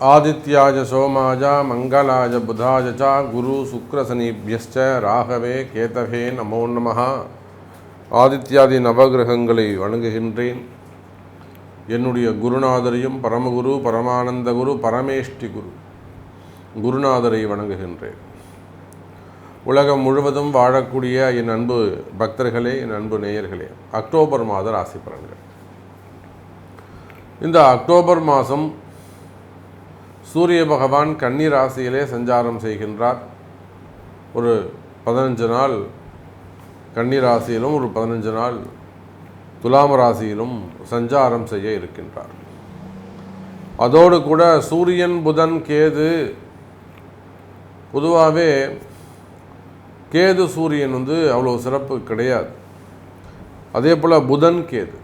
ஆதித்யாஜ சோமாஜ மங்களாஜ புதாஜ ச குரு சுக்ரசனிபியஸ்ச ராகவே கேதவே நமோ நமஹ. ஆதித்யாதி நவகிரகங்களை வணங்குகின்றேன். என்னுடைய குருநாதரையும் பரமகுரு பரமானந்த குரு பரமேஷ்டி குருநாதரை வணங்குகின்றேன். உலகம் முழுவதும் வாழக்கூடிய என் அன்பு பக்தர்களே, என் அன்பு நேயர்களே, அக்டோபர் மாத ராசி பலன்கள். இந்த அக்டோபர் மாதம் சூரிய பகவான் கன்னி ராசியிலே சஞ்சாரம் செய்கின்றார். ஒரு 15 நாள் கன்னி ராசியிலும் ஒரு 15 நாள் துலாம் ராசியிலும் சஞ்சாரம் செய்ய இருக்கின்றார். அதோடு கூட சூரியன் புதன் கேது, பொதுவாகவே கேது சூரியன் அவ்வளோ சிறப்பு கிடையாது. அதே போல் புதன் கேது.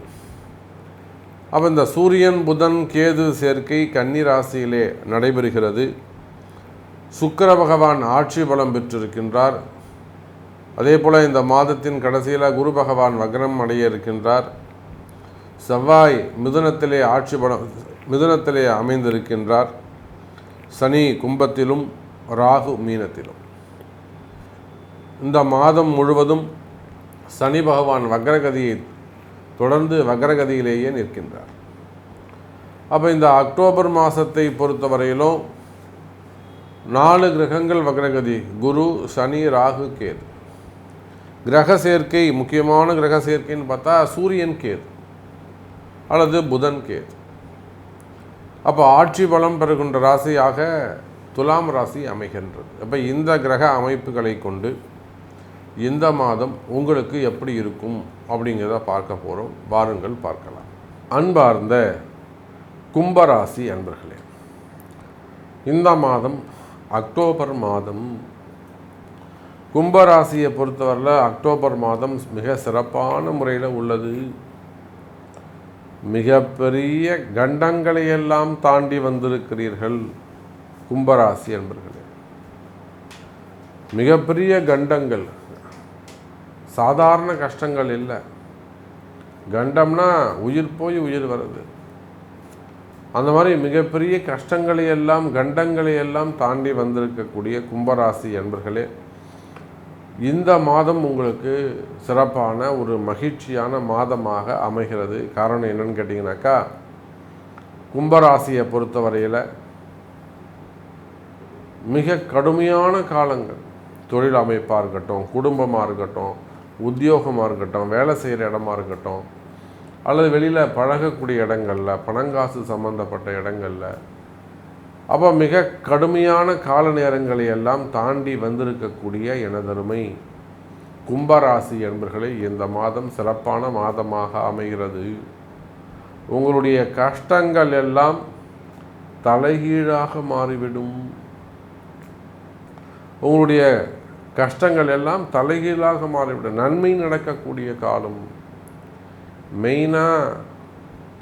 அப்போ இந்த சூரியன் புதன் கேது சேர்க்கை கன்னி ராசியிலே நடைபெறுகிறது. சுக்கிர பகவான் ஆட்சி பலம் பெற்றிருக்கின்றார். அதே போல் இந்த மாதத்தின் கடைசியில் குரு பகவான் வக்ரம் அடைய இருக்கின்றார். செவ்வாய் மிதுனத்திலே அமைந்திருக்கின்றார். சனி கும்பத்திலும் ராகு மீனத்திலும். இந்த மாதம் முழுவதும் சனி பகவான் வக்ரகதியை தொடர்ந்து வக்ரகதியிலேயே நிற்கின்றார். அப்போ இந்த அக்டோபர் மாதத்தை பொறுத்தவரையிலும் 4 கிரகங்கள் வக்ரகதி: குரு, சனி, ராகு, கேது. கிரக சேர்க்கை, முக்கியமான கிரக சேர்க்கைன்னு பார்த்தா சூரியன் கேது அல்லது புதன் கேது. அப்போ ஆட்சி பலம் பெறுகின்ற ராசியாக துலாம் ராசி அமைகின்றது. அப்போ இந்த கிரக அமைப்புகளை கொண்டு இந்த மாதம் உங்களுக்கு எப்படி இருக்கும் அப்படிங்கிறத பார்க்க போகிறோம். வாருங்கள் பார்க்கலாம். அன்பார்ந்த கும்பராசி அன்பர்களே, இந்த மாதம் அக்டோபர் மாதம் கும்பராசியை பொறுத்தவரையில் அக்டோபர் மாதம் மிக சிறப்பான முறையில் உள்ளது. மிகப்பெரிய கண்டங்களையெல்லாம் தாண்டி வந்திருக்கிறீர்கள் கும்பராசி அன்பர்களே. மிகப்பெரிய கண்டங்கள், சாதாரண கஷ்டங்கள் இல்லை. கண்டம்னா உயிர் போய் உயிர் வருது. அந்த மாதிரி மிகப்பெரிய கஷ்டங்களையெல்லாம் கண்டங்களையெல்லாம் தாண்டி வந்திருக்கக்கூடிய கும்பராசி என்பர்களே, இந்த மாதம் உங்களுக்கு சிறப்பான ஒரு மகிழ்ச்சியான மாதமாக அமைகிறது. காரணம் என்னன்னு கேட்டிங்கனாக்கா, கும்பராசியை பொறுத்தவரையில் மிக கடுமையான காலங்கள், தொழில் அமைப்பாக இருக்கட்டும், குடும்பமாக இருக்கட்டும், உத்தியோகமாக இருக்கட்டும், வேலை செய்கிற இடமா இருக்கட்டும், அல்லது வெளியில் பழகக்கூடிய இடங்களில், பணங்காசு சம்பந்தப்பட்ட இடங்களில், அப்போ மிக கடுமையான கால நேரங்களை எல்லாம் தாண்டி வந்திருக்கக்கூடிய எனதருமை கும்பராசி என்பர்களை இந்த மாதம் சிறப்பான மாதமாக அமைகிறது. உங்களுடைய கஷ்டங்கள் எல்லாம் தலைகீழாக மாறிவிடும். உங்களுடைய கஷ்டங்கள் எல்லாம் தலைகீழாக மாறிவிடும். நன்மை நடக்கக்கூடிய காலம். மெயினாக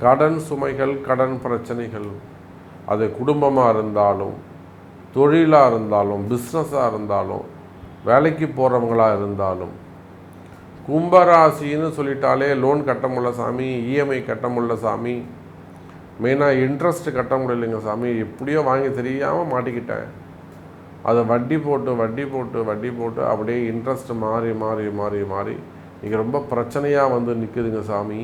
கடன் சுமைகள், கடன் பிரச்சனைகள், அது குடும்பமாக இருந்தாலும், தொழிலாக இருந்தாலும், பிஸ்னஸாக இருந்தாலும், வேலைக்கு போகிறவங்களாக இருந்தாலும், கும்பராசின்னு சொல்லிட்டாலே லோன் கட்ட முடியல சாமி, இஎம்ஐ கட்ட முடியல சாமி, மெயினாக இன்ட்ரெஸ்ட் கட்ட முடியலைங்க சாமி, எப்படியோ வாங்கி தெரியாமல் மாட்டிக்கிட்டேன், அதை வட்டி போட்டு அப்படியே இன்ட்ரெஸ்ட் மாறி மாறி மாறி மாறி இங்கே ரொம்ப பிரச்சனையாக நிற்குதுங்க சாமி.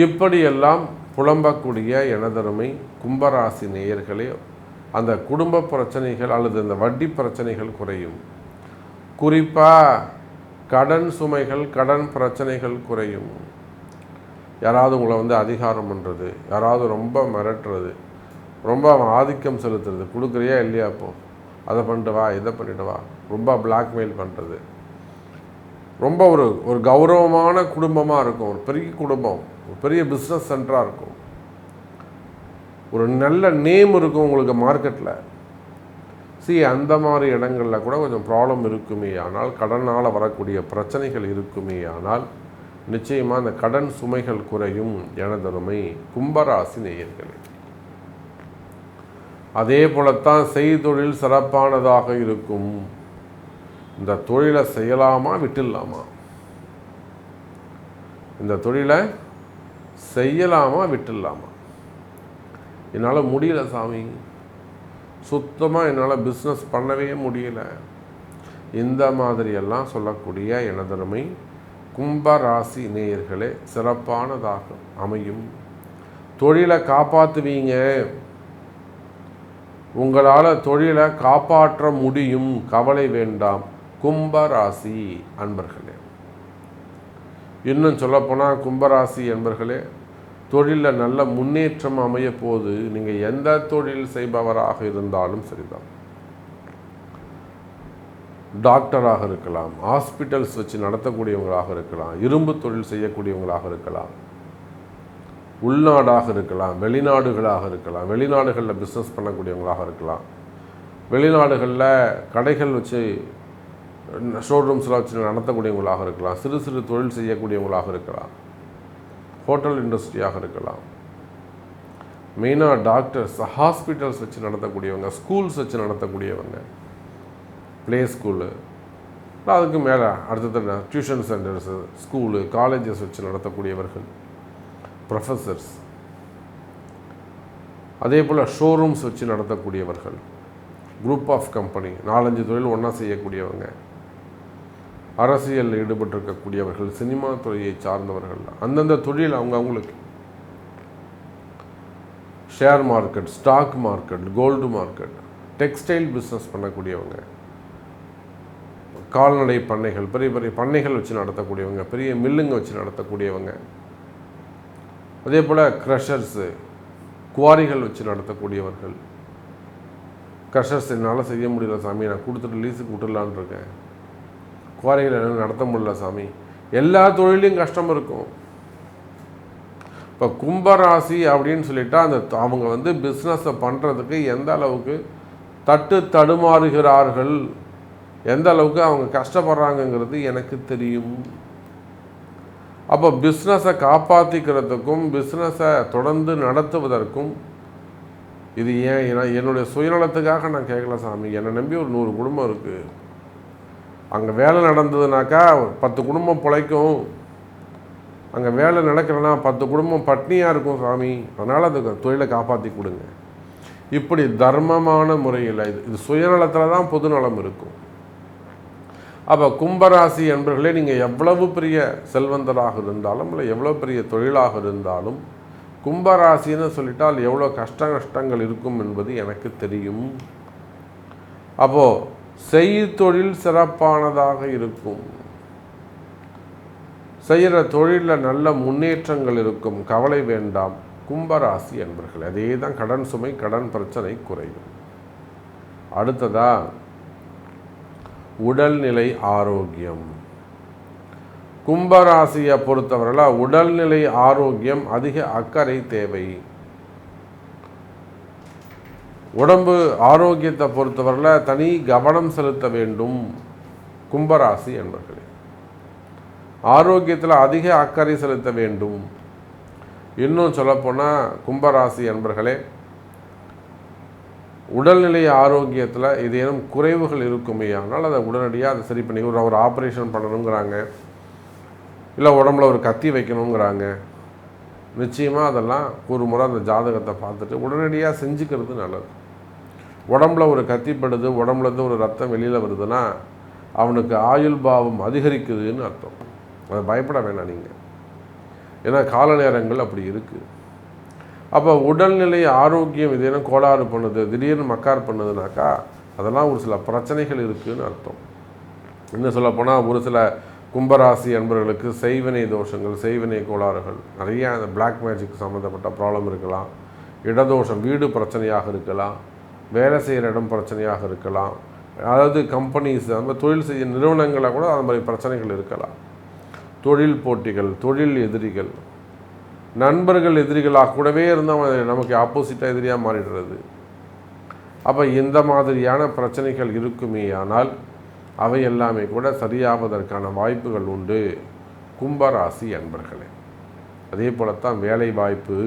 இப்படியெல்லாம் புலம்பக்கூடிய எனதருமை கும்பராசி நேயர்களே, அந்த குடும்ப பிரச்சனைகள் அல்லது அந்த வட்டி பிரச்சனைகள் குறையும். குறிப்பாக கடன் சுமைகள், கடன் பிரச்சனைகள் குறையும். யாராவது உங்களை அதிகாரம் பண்ணுறது, யாராவது ரொம்ப மிரட்டுறது, ரொம்ப ஆதிக்கம் செலுத்துறது, கொடுக்குறியா இல்லையா, அப்போது அதை பண்ணிட்டு வா, இதை பண்ணிட்டு வா, ரொம்ப பிளாக்மெயில் பண்ணுறது, ரொம்ப ஒரு கௌரவமான குடும்பமாக இருக்கும், ஒரு பெரிய குடும்பம், ஒரு பெரிய பிஸ்னஸ் சென்டராக இருக்கும், ஒரு நல்ல நேம் இருக்கும் உங்களுக்கு மார்க்கெட்டில். அந்த மாதிரி இடங்களில் கூட கொஞ்சம் ப்ராப்ளம் இருக்குமே ஆனால், கடனால் வரக்கூடிய பிரச்சனைகள் இருக்குமே ஆனால், நிச்சயமாக அந்த கடன் சுமைகள் குறையும் எனதருமை கும்பராசி நேயர்களே. அதே போலத்தான் செய்தொழில் சிறப்பானதாக இருக்கும். இந்த தொழிலை செய்யலாமா விட்டுடலாமா, இந்த தொழிலை செய்யலாமா விட்டுடலாமா, என்னால் முடியல சாமி, சுத்தமாக என்னால் பிஸ்னஸ் பண்ணவே முடியல, இந்த மாதிரியெல்லாம் சொல்லக்கூடிய எனதருமை கும்பராசி நேயர்களே சிறப்பானதாக அமையும். தொழிலை காப்பாற்றுவீங்க, உங்களால் தொழிலை காப்பாற்ற முடியும், கவலை வேண்டாம் கும்பராசி அன்பர்களே. இன்னும் சொல்லப்போனால் கும்பராசி அன்பர்களே, தொழிலில் நல்ல முன்னேற்றம் அமைய போது நீங்கள் எந்த தொழில் செய்பவராக இருந்தாலும் சரிதான். டாக்டராக இருக்கலாம், ஹாஸ்பிட்டல்ஸ் வச்சு நடத்தக்கூடியவங்களாக இருக்கலாம், இரும்பு தொழில் செய்யக்கூடியவங்களாக இருக்கலாம், உள்நாடாக இருக்கலாம், வெளிநாடுகளாக இருக்கலாம், வெளிநாடுகளில் பிஸ்னஸ் பண்ணக்கூடியவங்களாக இருக்கலாம், வெளிநாடுகளில் கடைகள் வச்சு ஷோரூம்ஸில் வச்சு நடத்தக்கூடியவங்களாக இருக்கலாம், சிறு சிறு தொழில் செய்யக்கூடியவங்களாக இருக்கலாம், ஹோட்டல் இண்டஸ்ட்ரியாக இருக்கலாம், மெயினாக டாக்டர்ஸ், ஹாஸ்பிட்டல்ஸ் வச்சு நடத்தக்கூடியவங்க, ஸ்கூல்ஸ் வச்சு நடத்தக்கூடியவங்க, ப்ளே ஸ்கூலு, அதுக்கு மேலே அடுத்தது டியூஷன் சென்டர்ஸு, ஸ்கூலு, காலேஜஸ் வச்சு நடத்தக்கூடியவர்கள், ப்ரொஃபஸர்ஸ், அதே போல் ஷோரூம்ஸ் வச்சு நடத்தக்கூடியவர்கள், குரூப் ஆஃப் கம்பெனி, 4-5 தொழில் ஒன்றா செய்யக்கூடியவங்க, அரசியலில் ஈடுபட்டிருக்கக்கூடியவர்கள், சினிமா துறையை சார்ந்தவர்கள், அந்தந்த தொழில் அவங்களுக்கு, share market, stock market, gold market, textile business பண்ணக்கூடியவங்க, கால்நடை பண்ணைகள், பெரிய பெரிய பண்ணைகள் வச்சு நடத்தக்கூடியவங்க, பெரிய மில்லுங்க வச்சு நடத்தக்கூடியவங்க, அதே போல் க்ரஷர்ஸு, குவாரிகள் வச்சு நடத்தக்கூடியவர்கள். க்ரஷர்ஸ் என்னால் செய்ய முடியல சாமி, நான் கொடுத்துட்டு லீஸுக்கு விட்டுடலான் இருக்கேன், குவாரிகள் என்னால் நடத்த முடியல சாமி, எல்லா தொழிலையும் கஷ்டம் இருக்கும். இப்போ கும்பராசி அப்படின்னு சொல்லிட்டா அவங்க பிஸ்னஸை பண்ணுறதுக்கு எந்த அளவுக்கு தடுமாறுகிறார்கள், எந்த அளவுக்கு அவங்க கஷ்டப்படுறாங்கங்கிறது எனக்கு தெரியும். அப்போ பிஸ்னஸை காப்பாற்றிக்கிறதுக்கும் பிஸ்னஸை தொடர்ந்து நடத்துவதற்கும் இது என்னுடைய சுயநலத்துக்காக நான் கேட்கல சாமி, என்னை நம்பி ஒரு 100 குடும்பம் இருக்குது, அங்கே வேலை நடந்ததுனாக்கா 10 குடும்பம் பிழைக்கும், அங்கே வேலை நடக்கலைன்னா 10 குடும்பம் பட்னியாக இருக்கும் சாமி, அதனால் அந்த தொழிலை காப்பாற்றி கொடுங்க. இப்படி தர்மமான முறையில் இது சுயநலத்தில் தான் பொதுநலம் இருக்கும். அப்போ கும்பராசி என்பர்களே, நீங்கள் எவ்வளவு பெரிய செல்வந்தராக இருந்தாலும் இல்லை எவ்வளோ பெரிய தொழிலாக இருந்தாலும் கும்பராசின்னு சொல்லிட்டால் எவ்வளோ நஷ்டங்கள் இருக்கும் என்பது எனக்கு தெரியும். அப்போது செய்தொழில் சிறப்பானதாக இருக்கும், செய்கிற தொழிலில் நல்ல முன்னேற்றங்கள் இருக்கும், கவலை வேண்டாம் கும்பராசி என்பர்கள். அதே தான் கடன் சுமை, கடன் பிரச்சனை குறையும். அடுத்ததா உடல்நிலை ஆரோக்கியம். கும்பராசியை பொறுத்தவரையில் உடல்நிலை ஆரோக்கியம் அதிக அக்கறை தேவை. உடம்பு ஆரோக்கியத்தை பொறுத்தவரையில் தனி கவனம் செலுத்த வேண்டும் கும்பராசி என்பர்களே. ஆரோக்கியத்தில் அதிக அக்கறை செலுத்த வேண்டும். இன்னும் சொல்லப்போனால் கும்பராசி என்பர்களே, உடல்நிலை ஆரோக்கியத்தில் ஏதேனும் குறைவுகள் இருக்குமே, ஆனால் அதை உடனடியாக அதை சரி பண்ணி ஒரு ஆப்ரேஷன் பண்ணணுங்கிறாங்க, இல்லை உடம்புல ஒரு கத்தி வைக்கணுங்கிறாங்க, நிச்சயமாக அதெல்லாம் ஒரு முறை அந்த ஜாதகத்தை பார்த்துட்டு உடனடியாக செஞ்சுக்கிறது நல்லது. உடம்புல ஒரு கத்திப்படுது, உடம்புலேருந்து ஒரு ரத்தம் வெளியில் வருதுன்னா அவனுக்கு ஆயுள் பாவம் அதிகரிக்குதுன்னு அர்த்தம். அதை பயப்பட வேணாம் நீங்கள், ஏன்னா கால நேரங்கள் அப்படி இருக்குது. அப்போ உடல்நிலை ஆரோக்கியம் இதேனும் கோளாறு பண்ணுது, திடீர்னு மக்கார் பண்ணுதுனாக்கா அதெல்லாம் ஒரு சில பிரச்சனைகள் இருக்குதுன்னு அர்த்தம். இன்னும் சொல்லப்போனால் ஒரு சில கும்பராசி என்பவர்களுக்கு செய்வினை தோஷங்கள், செய்வினை கோளாறுகள், நிறையா அந்த பிளாக் மேஜிக் சம்மந்தப்பட்ட ப்ராப்ளம் இருக்கலாம், இடதோஷம், வீடு பிரச்சனையாக இருக்கலாம், வேலை செய்கிற இடம் பிரச்சனையாக இருக்கலாம், அதாவது கம்பெனிஸ் அந்த மாதிரி தொழில் செய்ய நிறுவனங்களில் கூட அந்த மாதிரி பிரச்சனைகள் இருக்கலாம். தொழில் போட்டிகள், தொழில் எதிரிகள், நண்பர்கள் எதிரிகளாக கூடவே இருந்தால் நமக்கு ஆப்போசிட்டாக எதிரியாக மாறிடுறது. அப்போ இந்த மாதிரியான பிரச்சனைகள் இருக்குமே, ஆனால் அவை எல்லாமே கூட சரியாவதற்கான வாய்ப்புகள் உண்டு கும்பராசி அன்பர்களே. அதே போலத்தான் வேலை வாய்ப்பு.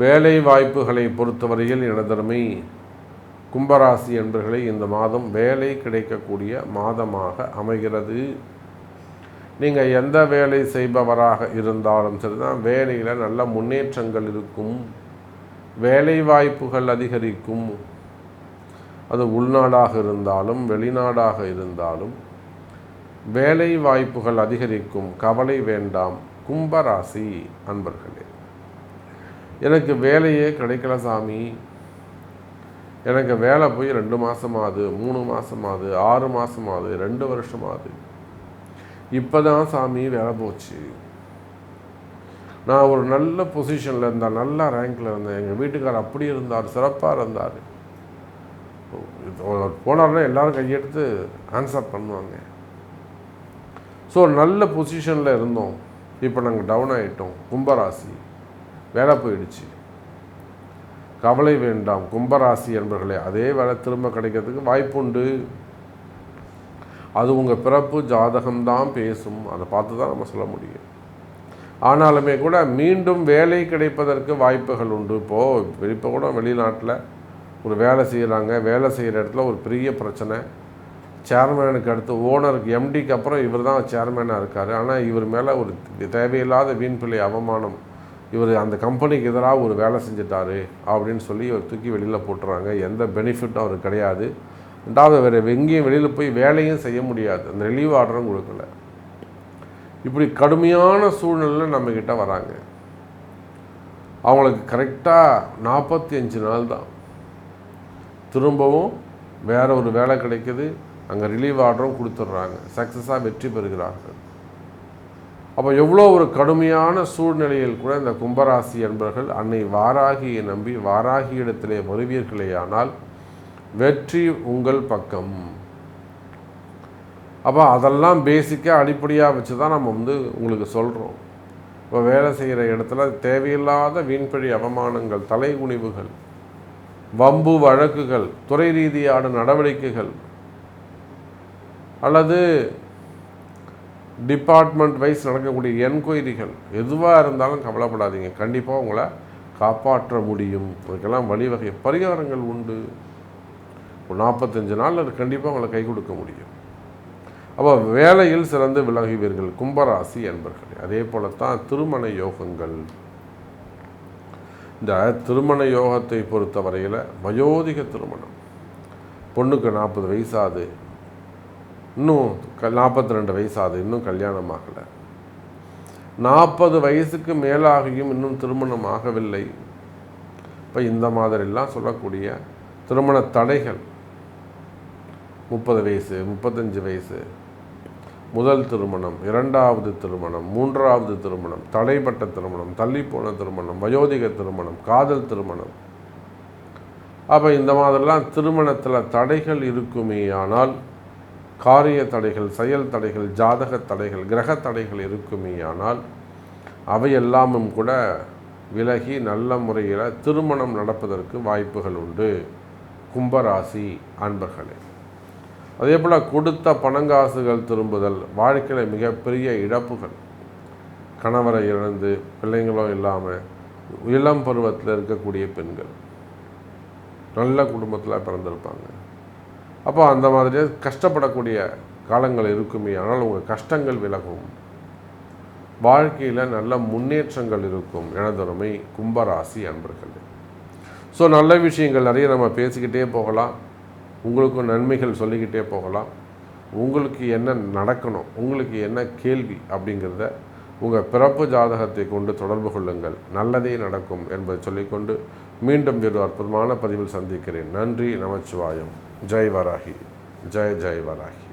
வேலை வாய்ப்புகளை பொறுத்தவரையில் எனதருமை கும்பராசி அன்பர்களே, இந்த மாதம் வேலை கிடைக்கக்கூடிய மாதமாக அமைகிறது. நீங்கள் எந்த வேலை செய்பவராக இருந்தாலும் சரிதான், வேலையில் நல்ல முன்னேற்றங்கள் இருக்கும். வேலை வாய்ப்புகள் அதிகரிக்கும். அது உள்நாடாக இருந்தாலும் வெளிநாடாக இருந்தாலும் வேலை வாய்ப்புகள் அதிகரிக்கும். கவலை வேண்டாம். கும்பராசி அன்பர்களே, எனக்கு வேலையே கிடைக்கல சாமி, எனக்கு வேலை போய் 2 மாதமாகுது, 3 மாதமாகுது, 6 மாதமாகுது, 2 வருஷமாகுது, இப்போ தான் சாமி வேலை போச்சு. நான் ஒரு நல்ல பொசிஷனில் இருந்தேன், நல்ல ரேங்கில் இருந்தேன், எங்கள் வீட்டுக்காரர் அப்படி இருந்தார், சிறப்பாக இருந்தார். போனார்னா எல்லோரும் கையெடுத்து ஆன்சர் பண்ணுவாங்க. ஸோ நல்ல பொசிஷனில் இருந்தோம், இப்போ நாங்கள் டவுன் ஆகிட்டோம். கும்பராசி, வேலை போயிடுச்சு. கவலை வேண்டாம் கும்பராசி என்பர்களே, அதே வேலை திரும்ப கிடைக்கிறதுக்கு வாய்ப்புண்டு. அது உங்கள் பிறப்பு ஜாதகம்தான் பேசும், அதை பார்த்து தான் நம்ம சொல்ல முடியும். ஆனாலுமே கூட மீண்டும் வேலை கிடைப்பதற்கு வாய்ப்புகள் உண்டு. இப்போ கூட வெளிநாட்டில் ஒரு வேலை செய்கிறாங்க, வேலை செய்கிற இடத்துல ஒரு பெரிய பிரச்சனை. சேர்மேனுக்கு அடுத்து ஓனருக்கு, எம்டிக்கு அப்புறம் இவர் தான் சேர்மேனாக இருக்கார். ஆனால் இவர் மேலே ஒரு தேவையில்லாத வீண்பிள்ளை அவமானம், இவர் அந்த கம்பெனிக்கு எதிராக ஒரு வேலை செஞ்சிட்டாரு அப்படின்னு சொல்லி இவர் தூக்கி வெளியில் போட்டுறாங்க. எந்த பெனிஃபிட்டும் அவருக்கு கிடையாது. ரெண்டாவது வேறு எங்கேயும் வெளியில் போய் வேலையும் செய்ய முடியாது, அந்த ரிலீவ் ஆர்டரும் கொடுக்கல. இப்படி கடுமையான சூழ்நிலையில் நம்மக்கிட்ட வராங்க. அவங்களுக்கு கரெக்டாக 45 நாள் தான், திரும்பவும் வேறு ஒரு வேலை கிடைக்கிது, அங்கே ரிலீவ் ஆர்டரும் கொடுத்துட்றாங்க, சக்ஸஸாக வெற்றி பெறுகிறார்கள். அப்போ எவ்வளோ ஒரு கடுமையான சூழ்நிலையில் கூட இந்த கும்பராசி என்பவர்கள் அன்னை வாராகியை நம்பி வாராகி இடத்திலே வருவீர்களேயானால் வெற்றி உங்கள் பக்கம். அப்போ அதெல்லாம் பேசிக்காக அடிப்படையாக வச்சு தான் நம்ம உங்களுக்கு சொல்கிறோம். இப்போ வேலை செய்கிற இடத்துல தேவையில்லாத வீண்பழி அவமானங்கள், தலைகுனிவுகள், வம்பு வழக்குகள், துறை ரீதியான நடவடிக்கைகள் அல்லது டிபார்ட்மெண்ட் வைஸ் நடக்கக்கூடிய என்கொயரிகள் எதுவாக இருந்தாலும் கவலைப்படாதீங்க, கண்டிப்பாக உங்களை காப்பாற்ற முடியும். அதுக்கெல்லாம் வழிவகை பரிகாரங்கள் உண்டு. ஒரு 45 நாளில் அது கண்டிப்பாக உங்களை கை கொடுக்க முடியும். அப்போ வேலையில் சிறந்து விலகுவீர்கள் கும்பராசி என்பர்கள். அதே போல தான் திருமண யோகங்கள். இந்த திருமண யோகத்தை பொறுத்த வரையில் வயோதிக திருமணம், பொண்ணுக்கு 40 வயசாகுது, இன்னும் 42 வயசாகுது, இன்னும் கல்யாணம் ஆகலை, 40 வயசுக்கு மேலாகியும் இன்னும் திருமணம் ஆகவில்லை. இப்போ இந்த மாதிரிலாம் சொல்லக்கூடிய திருமண தடைகள், 30 வயசு, 35 வயசு, முதல் திருமணம், 2வது திருமணம், 3வது திருமணம், தடைப்பட்ட திருமணம், தள்ளிப்போன திருமணம், வயோதிக திருமணம், காதல் திருமணம். அப்போ இந்த மாதிரிலாம் திருமணத்தில் தடைகள் இருக்குமேயானால், காரிய தடைகள், செயல் தடைகள், ஜாதக தடைகள், கிரக தடைகள் இருக்குமேயானால் அவையெல்லாமும் கூட விலகி நல்ல முறையில் திருமணம் நடப்பதற்கு வாய்ப்புகள் உண்டு கும்பராசி அன்பர்களே. அதே போல் கொடுத்த பணங்காசுகள் திரும்புதல், வாழ்க்கையில் மிகப்பெரிய இழப்புகள், கணவரை இழந்து பிள்ளைங்களும் இல்லாமல் இளம் பருவத்தில் இருக்கக்கூடிய பெண்கள் நல்ல குடும்பத்தில் பிறந்திருப்பாங்க. அப்போ அந்த மாதிரி கஷ்டப்படக்கூடிய காலங்கள் இருக்குமே, ஆனால் உங்கள் கஷ்டங்கள் விலகும், வாழ்க்கையில் நல்ல முன்னேற்றங்கள் இருக்கும் எனதொருமை கும்பராசி அன்பர்களே. ஸோ நல்ல விஷயங்கள் நிறைய நம்ம பேசிக்கிட்டே போகலாம், உங்களுக்கும் நன்மைகள் சொல்லிக்கிட்டே போகலாம். உங்களுக்கு என்ன நடக்கணும், உங்களுக்கு என்ன கேள்வி அப்படிங்கிறத உங்கள் பிறப்பு ஜாதகத்தை கொண்டு தொடர்பு கொள்ளுங்கள், நல்லதே நடக்கும் என்பதை சொல்லிக்கொண்டு மீண்டும் வேறு அற்புதமான பதிவில் சந்திக்கிறேன். நன்றி, நமச்சிவாயம். ஜெய் வராகி, ஜெய் ஜெய் வராகி.